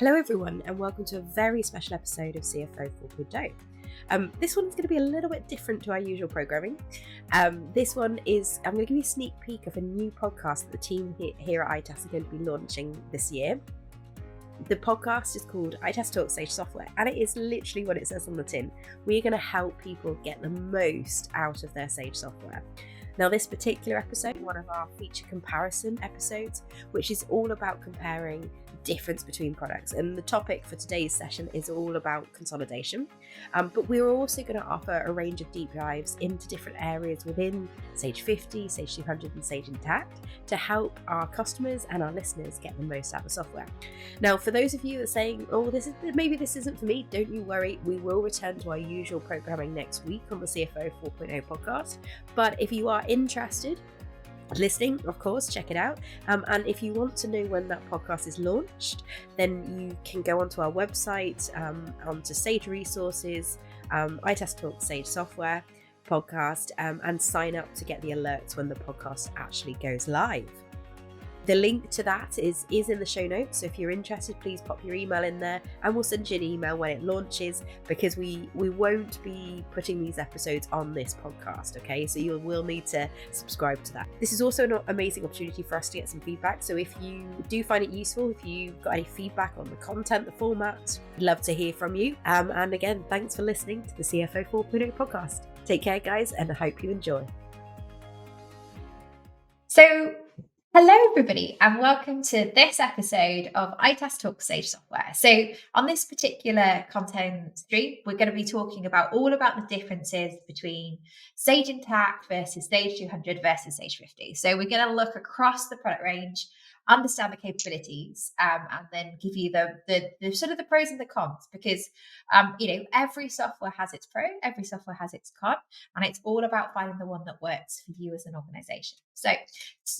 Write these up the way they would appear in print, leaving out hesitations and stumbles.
Hello everyone and welcome to a very special episode of CFO 4.0. This one's going to be a little bit different to our usual programming. This one is, I'm going to give you a sneak peek of a new podcast that the team here at itas are going to be launching this year. The podcast is called itas Talks Sage Software, and it is literally what it says on the tin. We're going to help people get the most out of their Sage software. Now, this particular episode, one of our feature comparison episodes, which is all about comparing the difference between products. And the topic for today's session is all about consolidation. But we're also going to offer a range of deep dives into different areas within Sage 50, Sage 200 and Sage Intacct to help our customers and our listeners get the most out of the software. Now, for those of you that are saying, maybe this isn't for me, don't you worry. We will return to our usual programming next week on the CFO 4.0 podcast. But if you are interested, listening, of course, check it out. And if you want to know when that podcast is launched, then you can go onto our website, onto Sage Resources, itas Talk Sage Software podcast, and sign up to get the alerts when the podcast actually goes live. The link to that is in the show notes, so if you're interested, please pop your email in there and we'll send you an email when it launches, because we won't be putting these episodes on this podcast, okay? So you will need to subscribe to that. This is also an amazing opportunity for us to get some feedback, so if you do find it useful, if you've got any feedback on the content, the format, we'd love to hear from you. And again, thanks for listening to the CFO 4.0 podcast. Take care, guys, and I hope you enjoy. So, hello everybody and welcome to this episode of itas Talks Sage Software. So on this particular content stream, we're going to be talking about all about the differences between Sage Intacct versus Sage 200 versus Sage 50. So we're going to look across the product range, understand the capabilities, and then give you the sort of the pros and the cons, because every software has its pro, every software has its con, and it's all about finding the one that works for you as an organization. So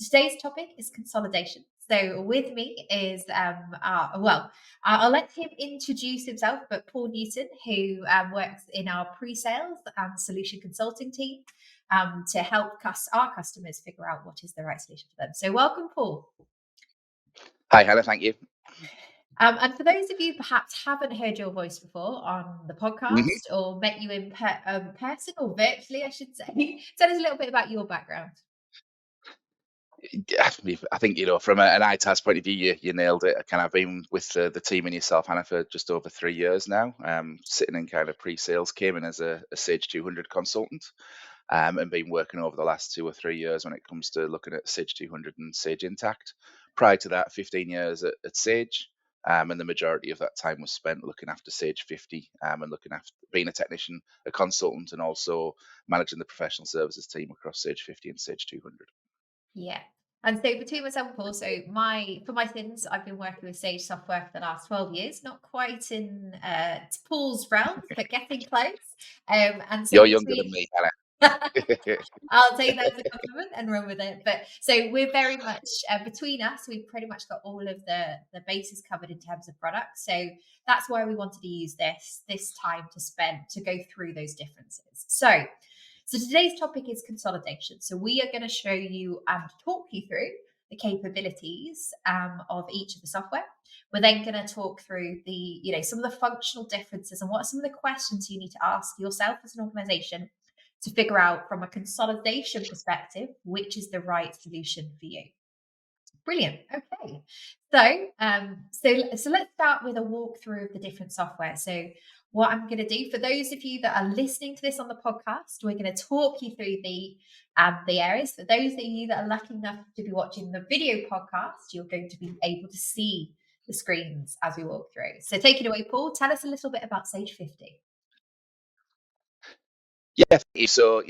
today's topic is consolidation. So with me is, I'll let him introduce himself, but Paul Newton, who works in our pre-sales and solution consulting team to help our customers figure out what is the right solution for them. So welcome, Paul. Hi, Hannah. Thank you. And for those of you perhaps haven't heard your voice before on the podcast or met you in person or virtually, I should say, tell us a little bit about your background. I think, from an itas point of view, you nailed it. I've been with the team and yourself, Hannah, for just over 3 years now, sitting in kind of pre-sales, came in as a Sage 200 consultant, and been working over the last 2 or 3 years when it comes to looking at Sage 200 and Sage Intacct. Prior to that, 15 years at Sage, and the majority of that time was spent looking after Sage 50, and looking after being a technician, a consultant, and also managing the professional services team across Sage 50 and Sage 200. Yeah. And so between myself and Paul, for my sins, I've been working with Sage software for the last 12 years, not quite in Paul's realm, but getting close. And so You're younger than me, Hannah. I'll take that as a compliment and run with it. But so we're very much between us, we've pretty much got all of the bases covered in terms of products. So that's why we wanted to use this time to go through those differences. So today's topic is consolidation. So we are going to show you and talk you through the capabilities of each of the software. We're then going to talk through some of the functional differences and what are some of the questions you need to ask yourself as an organization to figure out from a consolidation perspective, which is the right solution for you. Brilliant. Okay. So let's start with a walkthrough of the different software. So what I'm going to do for those of you that are listening to this on the podcast, we're going to talk you through the areas. For those of you that are lucky enough to be watching the video podcast, you're going to be able to see the screens as we walk through. So take it away, Paul. Tell us a little bit about Sage 50. Yeah, so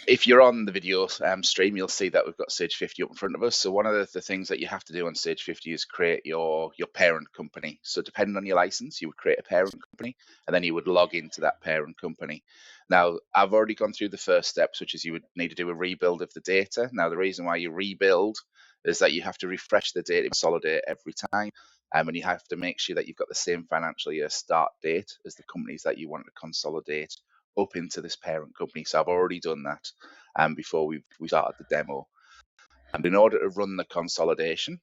if you're on the video stream, you'll see that we've got Sage 50 up in front of us. So one of the things that you have to do on Sage 50 is create your parent company. So depending on your license, you would create a parent company, and then you would log into that parent company. Now, I've already gone through the first steps, which is you would need to do a rebuild of the data. Now, the reason why you rebuild is that you have to refresh the data, consolidate every time, and you have to make sure that you've got the same financial year start date as the companies that you want to consolidate up into this parent company. So I've already done that before we started the demo. And in order to run the consolidation,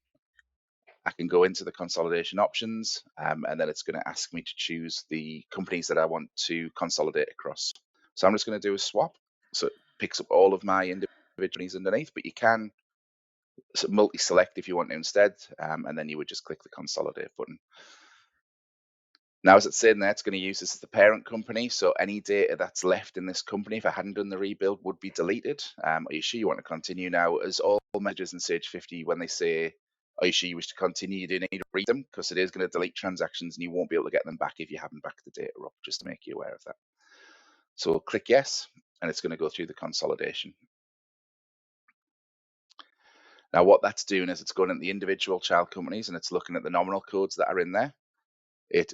I can go into the consolidation options, and then it's going to ask me to choose the companies that I want to consolidate across. So I'm just going to do a swap. So it picks up all of my individual companies underneath, but you can multi-select if you want to instead, and then you would just click the consolidate button. Now, as it's saying there, it's going to use this as the parent company. So any data that's left in this company, if I hadn't done the rebuild, would be deleted. Are you sure you want to continue now? As all managers in Sage 50, when they say, are you sure you wish to continue, you do need to read them, because it is going to delete transactions and you won't be able to get them back if you haven't backed the data up, just to make you aware of that. So we'll click yes, and it's going to go through the consolidation. Now, what that's doing is it's going into the individual child companies and it's looking at the nominal codes that are in there. It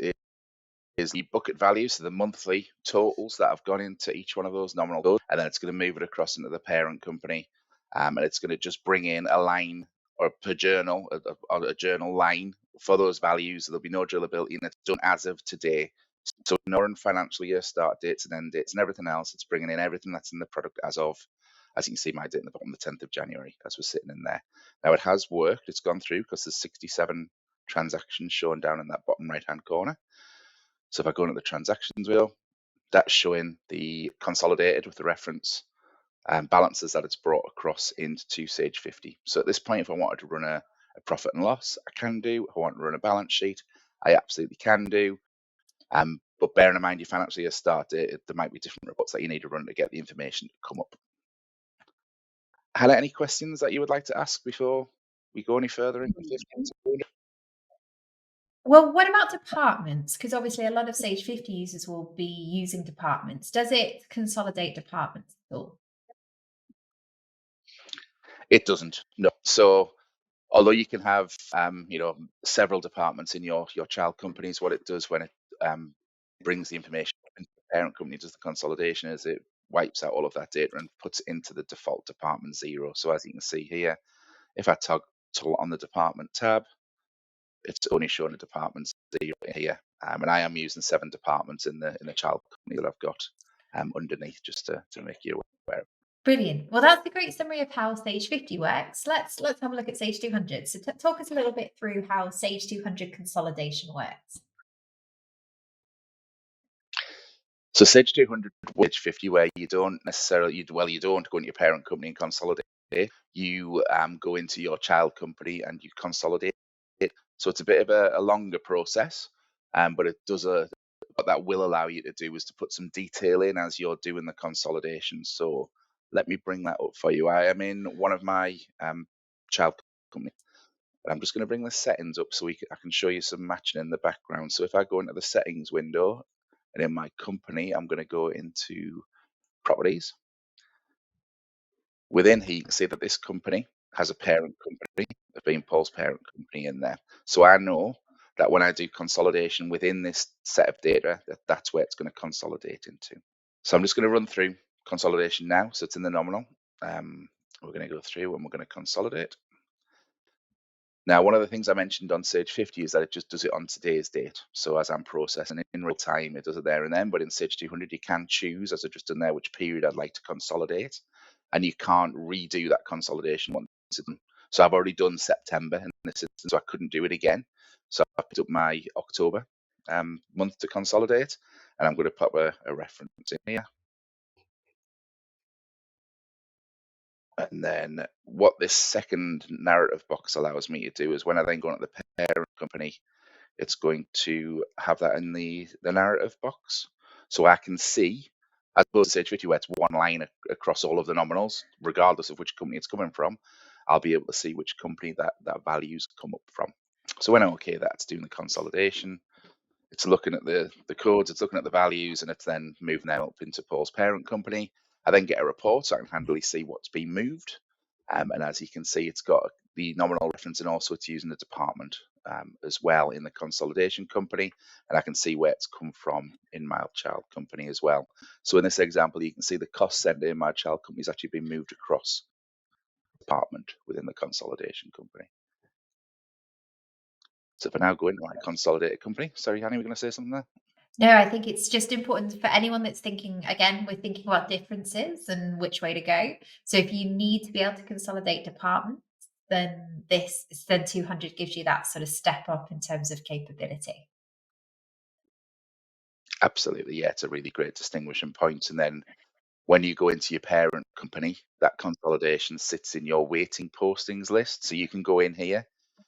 is the bucket value, so the monthly totals that have gone into each one of those nominal codes, and then it's going to move it across into the parent company, and it's going to just bring in a line or per journal, a journal line for those values. There'll be no drillability, and it's done as of today. So ignoring financial year start dates and end dates and everything else, it's bringing in everything that's in the product as of, as you can see, my date in the bottom, the 10th of January, as we're sitting in there. Now it has worked, it's gone through because there's 67 transactions shown down in that bottom right-hand corner. So if I go into the transactions wheel, that's showing the consolidated with the reference balances that it's brought across into Sage 50. So at this point, if I wanted to run a profit and loss, I can do. If I want to run a balance sheet, I absolutely can do. But bearing in mind your financial year start date, there might be different reports that you need to run to get the information to come up. Hannah, any questions that you would like to ask before we go any further into this? Well, what about departments? Because obviously a lot of Sage 50 users will be using departments. Does it consolidate departments at all? It doesn't, no. So although you can have several departments in your child companies, what it does when it brings the information into the parent company, does the consolidation, is it wipes out all of that data and puts it into the default department 0. So as you can see here, if I toggle on the department tab, it's only showing the department 0 here, and I am using 7 departments in the child company that I've got underneath, just to make you aware. Brilliant. Well, that's a great summary of how Sage 50 works. Let's have a look at Sage 200. So talk us a little bit through how Sage 200 consolidation works. So Sage 200, Sage 50, where you don't necessarily, you don't go into your parent company and consolidate. You go into your child company and you consolidate it. So it's a bit of a longer process, but it does what that will allow you to do is to put some detail in as you're doing the consolidation. So let me bring that up for you. I am in one of my child companies. And I'm just going to bring the settings up so I can show you some matching in the background. So if I go into the settings window, and in my company, I'm going to go into properties. Within here, you can see that this company has a parent company, being Paul's parent company in there. So I know that when I do consolidation within this set of data, that's where it's going to consolidate into. So I'm just going to run through consolidation now. So it's in the nominal. We're going to go through and we're going to consolidate. Now, one of the things I mentioned on Sage 50 is that it just does it on today's date. So as I'm processing in real time, it does it there and then. But in Sage 200, you can choose, as I just done there, which period I'd like to consolidate. And you can't redo that consolidation once it's done. So I've already done September in this instance, so I couldn't do it again. So I picked up my October month to consolidate, and I'm going to pop a reference in here. And then what this second narrative box allows me to do is when I then go into the parent company, it's going to have that in the narrative box. So I can see, as opposed to Sage 50 where it's one line across all of the nominals, regardless of which company it's coming from, I'll be able to see which company that values come up from. So when I'm okay, that's doing the consolidation. It's looking at the codes, it's looking at the values, and it's then moving them up into Paul's parent company. I then get a report so I can handily see what's been moved. And as you can see, it's got the nominal reference and also it's using the department as well in the consolidation company. And I can see where it's come from in my child company as well. So in this example, you can see the cost center in my child company has actually been moved across the department within the consolidation company. So if I now go into my consolidated company, sorry, Hannah, we're going to say something there? No, I think it's just important for anyone that's thinking, again, we're thinking about differences and which way to go. So if you need to be able to consolidate departments, then 200 gives you that sort of step up in terms of capability. Absolutely, yeah, it's a really great distinguishing point. And then when you go into your parent company, that consolidation sits in your waiting postings list. So you can go in here,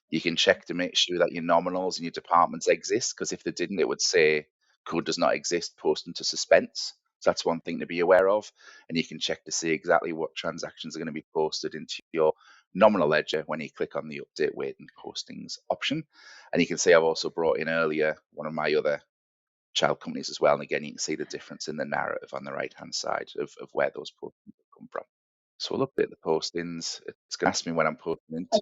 you can check to make sure that your nominals and your departments exist, because if they didn't, it would say code does not exist, posting to suspense. So that's one thing to be aware of. And you can check to see exactly what transactions are going to be posted into your nominal ledger when you click on the update waiting postings option. And you can see I've also brought in earlier one of my other child companies as well. And again, you can see the difference in the narrative on the right hand side of where those postings come from. So we'll update the postings. It's going to ask me when I'm posting into.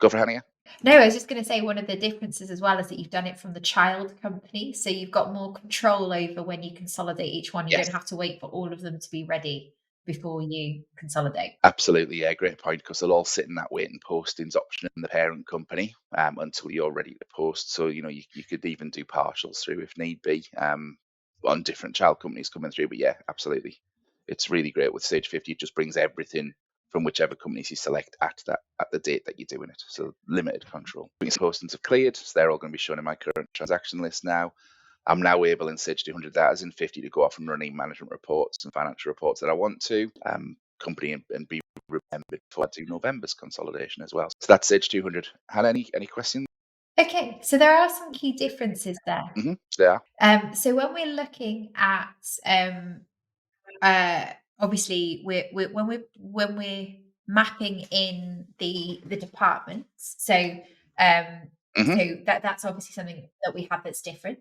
Go for Hannah. No, I was just going to say one of the differences as well is that you've done it from the child company. So you've got more control over when you consolidate each one. You Yes. don't have to wait for all of them to be ready before you consolidate. Absolutely, yeah, great point, because they'll all sit in that waiting postings option in the parent company until you're ready to post. So, you could even do partials through if need be on different child companies coming through. But yeah, absolutely. It's really great with Sage 50. It just brings everything from whichever companies you select at the date that you're doing it. So limited control. Postings have cleared, so they're all going to be shown in my current transaction list now. I'm now able in Sage 200 that as in 50 to go off and running management reports and financial reports that I want to. Company and be remembered for to November's consolidation as well. So that's Sage 200. Hannah, any questions? Okay, so there are some key differences there. There are. So when we're looking at obviously when we're mapping in the departments, so that's obviously something that we have that's different.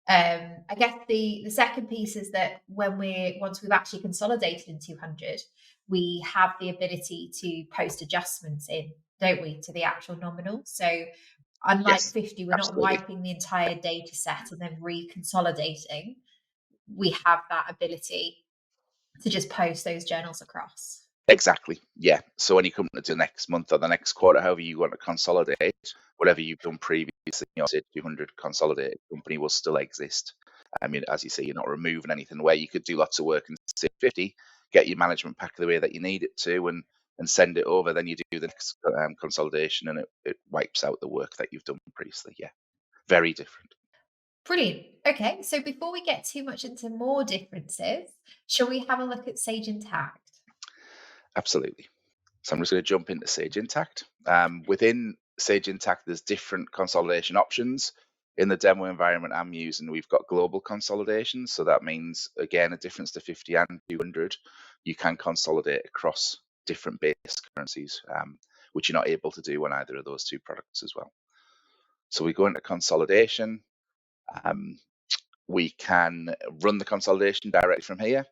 I guess the second piece is that once we've actually consolidated in 200, we have the ability to post adjustments in, don't we, to the actual nominal. So unlike Yes, 50, we're absolutely. not wiping the entire data set and then reconsolidating. We have that ability to just post those journals across. Exactly. Yeah. So when you come to the next month or the next quarter, however you want to consolidate, whatever you've done previously, your Sage 200 consolidated company will still exist. I mean, as you say, you're not removing anything where you could do lots of work in Sage 50, get your management pack the way that you need it to, and send it over. Then you do the next consolidation, and it wipes out the work that you've done previously. Yeah. Very different. Brilliant. Okay, so before we get too much into more differences, shall we have a look at Sage Intacct? Absolutely. So I'm just going to jump into Sage Intacct. Within Sage Intacct, there's different consolidation options. In the demo environment I'm using, we've got global consolidation. So that means, again, a difference to 50 and 200. You can consolidate across different base currencies, which you're not able to do on either of those two products as well. So we go into consolidation. We can run the consolidation directly from here.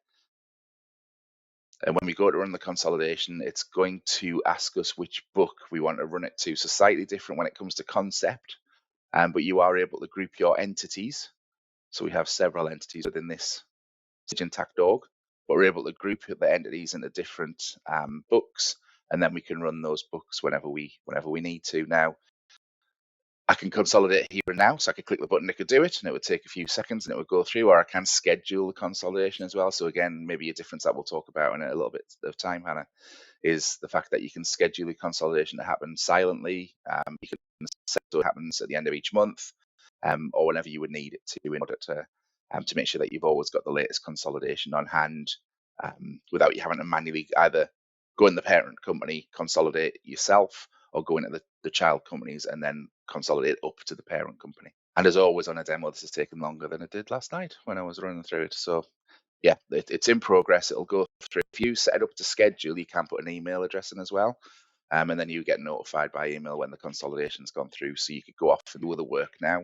And when we go to run the consolidation, it's going to ask us which book we want to run it to. So slightly different when it comes to concept, but you are able to group your entities. So we have several entities within this Sage Intacct org, but we're able to group the entities into different books, and then we can run those books whenever we need to. Now, I can consolidate here and now, so I could click the button, it could do it, and it would take a few seconds and it would go through, or I can schedule the consolidation as well. So again, maybe a difference that we'll talk about in a little bit of time, Hannah, is the fact that you can schedule the consolidation to happen silently. You can set so it happens at the end of each month, or whenever you would need it to, in order to make sure that you've always got the latest consolidation on hand, without you having to manually either go in the parent company, consolidate yourself, or go into the child companies and then consolidate up to the parent company. And as always on a demo, this has taken longer than it did last night when I was running through it. So yeah, it's in progress. It'll go through. If you set it up to schedule, you can put an email address in as well. And then you get notified by email when the consolidation's gone through. So you could go off and do other work now.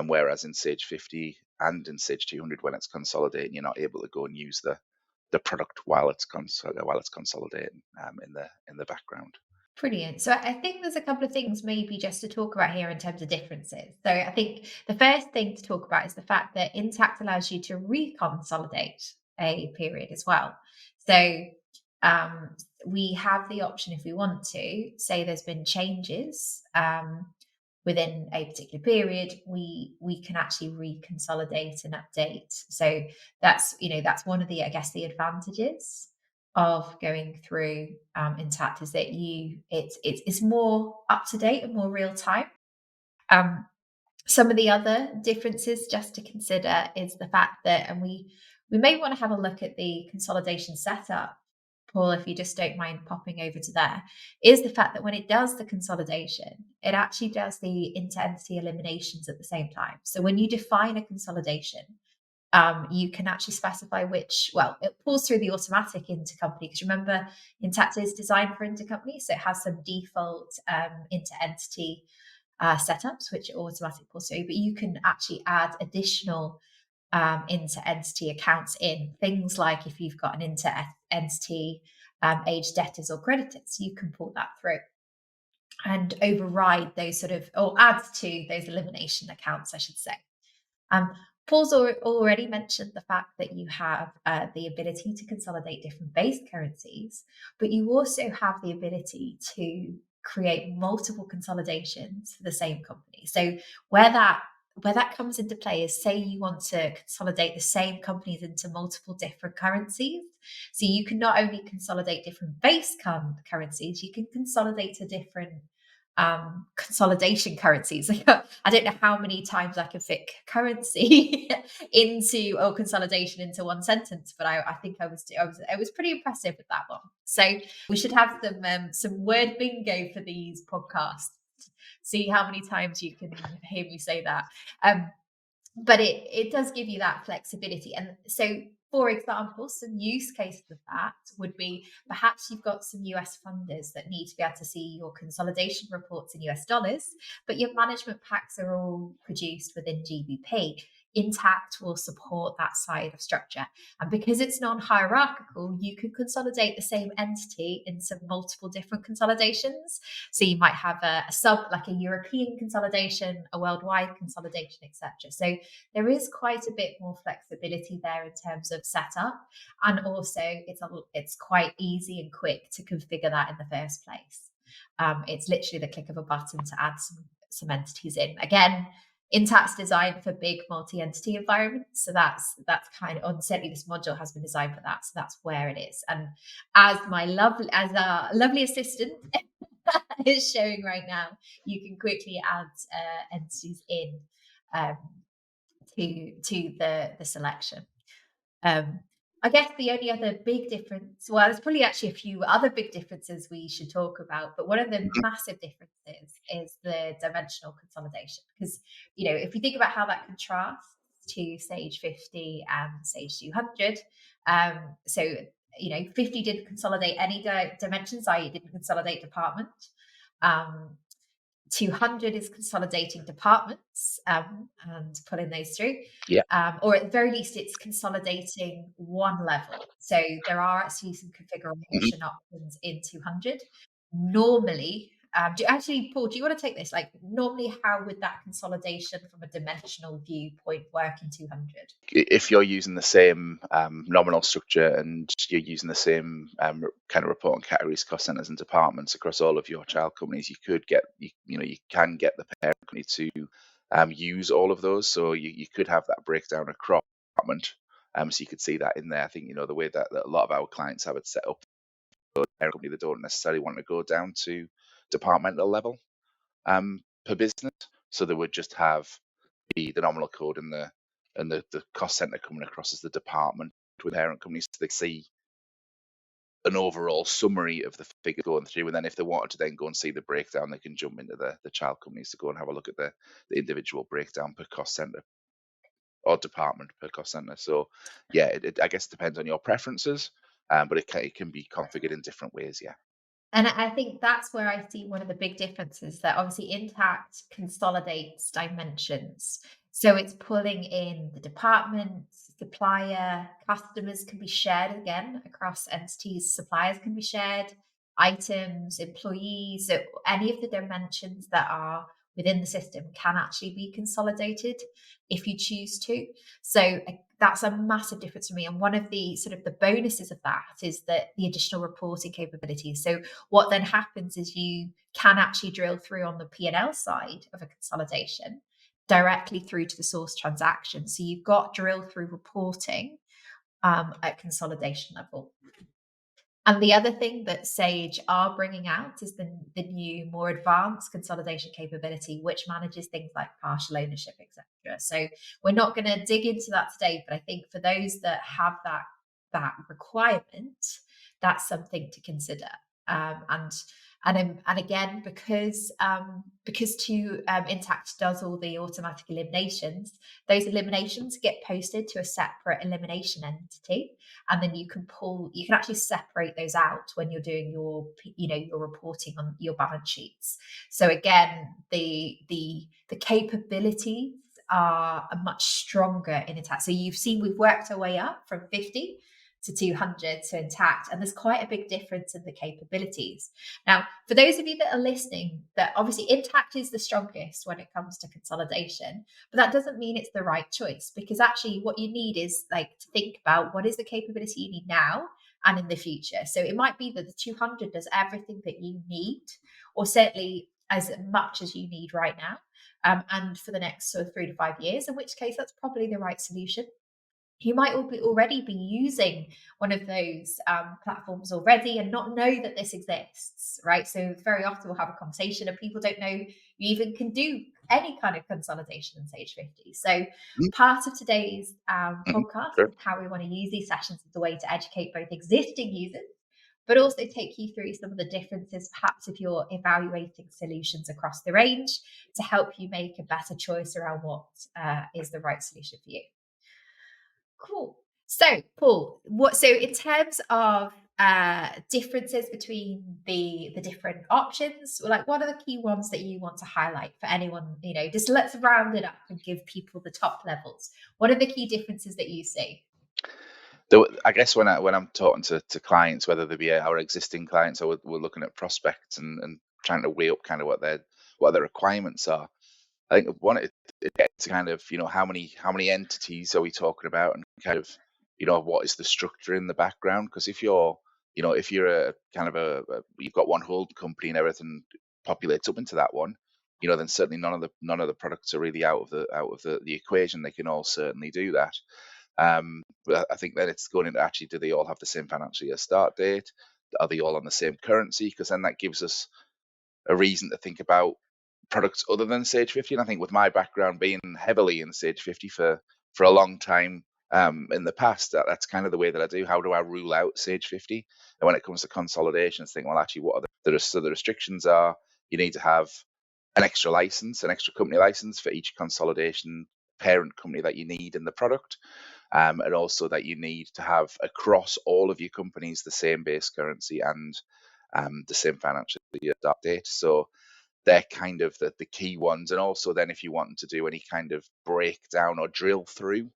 Whereas in Sage 50 and in Sage 200, when it's consolidating, you're not able to go and use the product while it's consolidating in the background. Brilliant. So I think there's a couple of things maybe just to talk about here in terms of differences. So I think the first thing to talk about is the fact that Intacct allows you to reconsolidate a period as well. So we have the option, if we want to, say there's been changes within a particular period, we can actually reconsolidate and update. So that's one of the, I guess, the advantages. of going through Intacct is that it's more up to date and more real time. Some of the other differences just to consider is the fact that, and we may want to have a look at the consolidation setup, Paul, if you just don't mind popping over to there, is the fact that when it does the consolidation, it actually does the inter-entity eliminations at the same time. So when you define a consolidation, you can actually specify which, well, it pulls through the automatic intercompany, because remember, Intacct is designed for intercompany, so it has some default inter-entity setups, which it automatically pulls through, but you can actually add additional inter-entity accounts in. Things like if you've got an inter-entity aged debtors or creditors, you can pull that through and override those or add to those elimination accounts, I should say. Paul's already mentioned the fact that you have the ability to consolidate different base currencies, but you also have the ability to create multiple consolidations for the same company. So where that comes into play is, say you want to consolidate the same companies into multiple different currencies. So you can not only consolidate different base currencies, you can consolidate to different consolidation currencies. I don't know how many times I can fit currency into or consolidation into one sentence, but I think I was pretty impressive with that one. So we should have some word bingo for these podcasts. See how many times you can hear me say that. But it does give you that flexibility. And so, for example, some use cases of that would be, perhaps you've got some US funders that need to be able to see your consolidation reports in US dollars, but your management packs are all produced within GBP. Intacct will support that side of structure. And because it's non-hierarchical, you can consolidate the same entity into multiple different consolidations. So you might have a sub, like a European consolidation, a worldwide consolidation, etc. So there is quite a bit more flexibility there in terms of setup, and also it's quite easy and quick to configure that in the first place. It's literally the click of a button to add some entities in. Again, Intacct's designed for big multi-entity environments, so that's kind of, certainly this module has been designed for that, so that's where it is. And as our lovely assistant is showing right now, you can quickly add entities in to the selection. I guess the only other big difference, well, there's probably actually a few other big differences we should talk about, but one of the massive differences is the dimensional consolidation. Because, if you think about how that contrasts to Sage 50 and Sage 200, so, 50 didn't consolidate any dimensions, i.e. it didn't consolidate department. 200 is consolidating departments and pulling those through. Yeah. Or at the very least, it's consolidating one level. So there are actually some configuration options in 200. Normally, Paul, do you want to take this? Like, normally, how would that consolidation from a dimensional viewpoint work in 200? If you're using the same nominal structure and you're using the same kind of reporting categories, cost centers, and departments across all of your child companies, you could get you can get the parent company to use all of those. So you could have that breakdown across department. So you could see that in there. I think the way that a lot of our clients have it set up, the parent company, they don't necessarily want to go down to departmental level per business. So they would just have the nominal code and the cost center coming across as the department with parent companies, so they see an overall summary of the figure going through. And then if they wanted to then go and see the breakdown, they can jump into the child companies to go and have a look at the individual breakdown per cost center or department per cost center. So yeah, I guess it depends on your preferences, but it can be configured in different ways. Yeah. And I think that's where I see one of the big differences, that obviously Intacct consolidates dimensions. So it's pulling in the departments, supplier, customers can be shared again across entities, suppliers can be shared, items, employees, so any of the dimensions that are within the system can actually be consolidated if you choose to. So that's a massive difference for me. And one of the the bonuses of that is that the additional reporting capabilities. So what then happens is you can actually drill through on the P&L side of a consolidation directly through to the source transaction. So you've got drill through reporting at consolidation level. And the other thing that Sage are bringing out is the new, more advanced consolidation capability, which manages things like partial ownership, etc. So we're not going to dig into that today, but I think for those that have that requirement, that's something to consider. And again, because Intacct does all the automatic eliminations, those eliminations get posted to a separate elimination entity, and then you can actually separate those out when you're doing your reporting on your balance sheets. So again, the capabilities are much stronger in Intacct. So you've seen we've worked our way up from 50 to 200 to Intacct, and there's quite a big difference in the capabilities. Now, for those of you that are listening, that obviously Intacct is the strongest when it comes to consolidation, but that doesn't mean it's the right choice, because actually what you need is to think about what is the capability you need now and in the future. So it might be that the 200 does everything that you need, or certainly as much as you need right now, and for the next sort of 3 to 5 years, in which case that's probably the right solution. You might already be using one of those platforms already and not know that this exists, right? So very often we'll have a conversation and people don't know you even can do any kind of consolidation in Sage 50. So part of today's podcast Sure. and how we want to use these sessions as a way to educate both existing users, but also take you through some of the differences, perhaps if you're evaluating solutions across the range, to help you make a better choice around what is the right solution for you. Cool. So, Paul, so in terms of differences between the different options, like what are the key ones that you want to highlight for anyone? Just let's round it up and give people the top levels. What are the key differences that you see? I guess when I'm talking to clients, whether they be our existing clients or we're looking at prospects and trying to weigh up kind of what their requirements are, I think it gets kind of how many entities are we talking about, and kind of what is the structure in the background? Because if you're a kind of you've got one whole company and everything populates up into that one, then certainly none of the products are really out of the equation. They can all certainly do that. But I think then it's going into actually, do they all have the same financial year start date? Are they all on the same currency? Because then that gives us a reason to think about products other than Sage 50. And I think with my background being heavily in Sage 50 for a long time in the past, that's kind of the way that I do. How do I rule out Sage 50? And when it comes to consolidations, think, well, actually, what are the restrictions are? You need to have an extra company license for each consolidation parent company that you need in the product. And also that you need to have across all of your companies the same base currency and the same financial year start date. So they're kind of the key ones. And also then if you want to do any kind of breakdown or drill through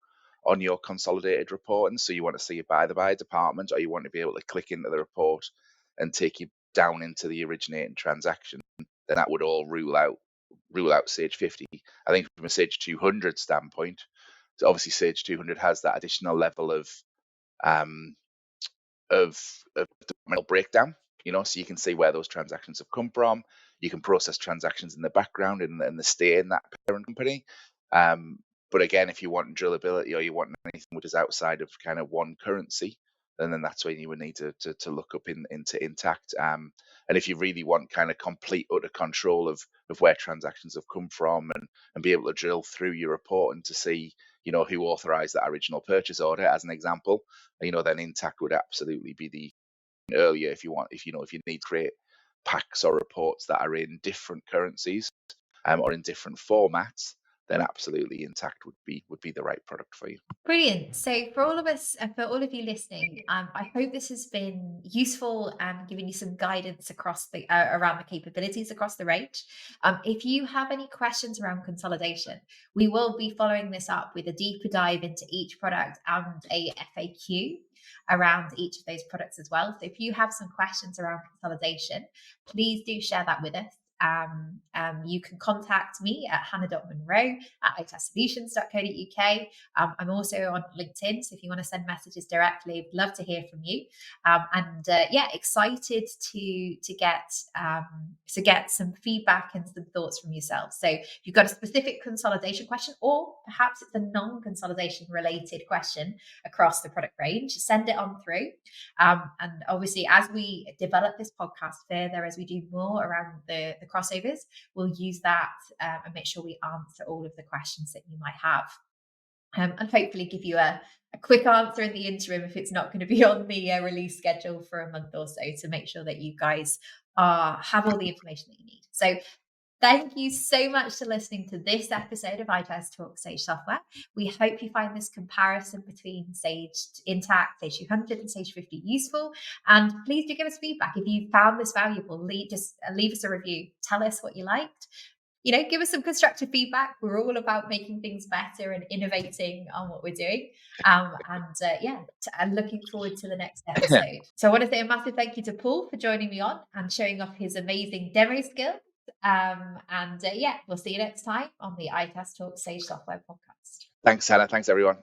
on your consolidated reporting, so you want to see it by department, or you want to be able to click into the report and take you down into the originating transaction, then that would all rule out Sage 50. I think from a Sage 200 standpoint, so obviously Sage 200 has that additional level of departmental breakdown, so you can see where those transactions have come from. You can process transactions in the background and they stay in that parent company. But again, if you want drillability or you want anything which is outside of kind of one currency, then that's when you would need to look up into Intacct. And if you really want kind of complete utter control of where transactions have come from and be able to drill through your reporting to see who authorized that original purchase order, as an example, then Intacct would absolutely be the earlier if you need to create packs or reports that are in different currencies or in different formats, then absolutely Intacct would be the right product for you. Brilliant. So for all of us, for all of you listening, I hope this has been useful and given you some guidance across the around the capabilities across the range. If you have any questions around consolidation, we will be following this up with a deeper dive into each product and a FAQ around each of those products as well. So if you have some questions around consolidation, please do share that with us. you can contact me at hannah.munro@itassolutions.co.uk. I'm also on LinkedIn, so if you want to send messages directly, I'd love to hear from you. Excited to get some feedback and some thoughts from yourselves. So if you've got a specific consolidation question, or perhaps it's a non-consolidation related question across the product range, send it on through. And obviously, as we develop this podcast further, as we do more around the crossovers, we'll use that and make sure we answer all of the questions that you might have. And hopefully give you a quick answer in the interim if it's not going to be on the release schedule for a month or so, to make sure that you guys have all the information that you need. So thank you so much for listening to this episode of itas Talk Sage Software. We hope you find this comparison between Sage Intacct, Sage 200 and Sage 50 useful. And please do give us feedback. If you found this valuable, leave us a review. Tell us what you liked. Give us some constructive feedback. We're all about making things better and innovating on what we're doing. I'm looking forward to the next episode. So I want to say a massive thank you to Paul for joining me on and showing off his amazing demo skills. We'll see you next time on the itas Talk Sage Software podcast. Thanks, Hannah. Thanks, everyone.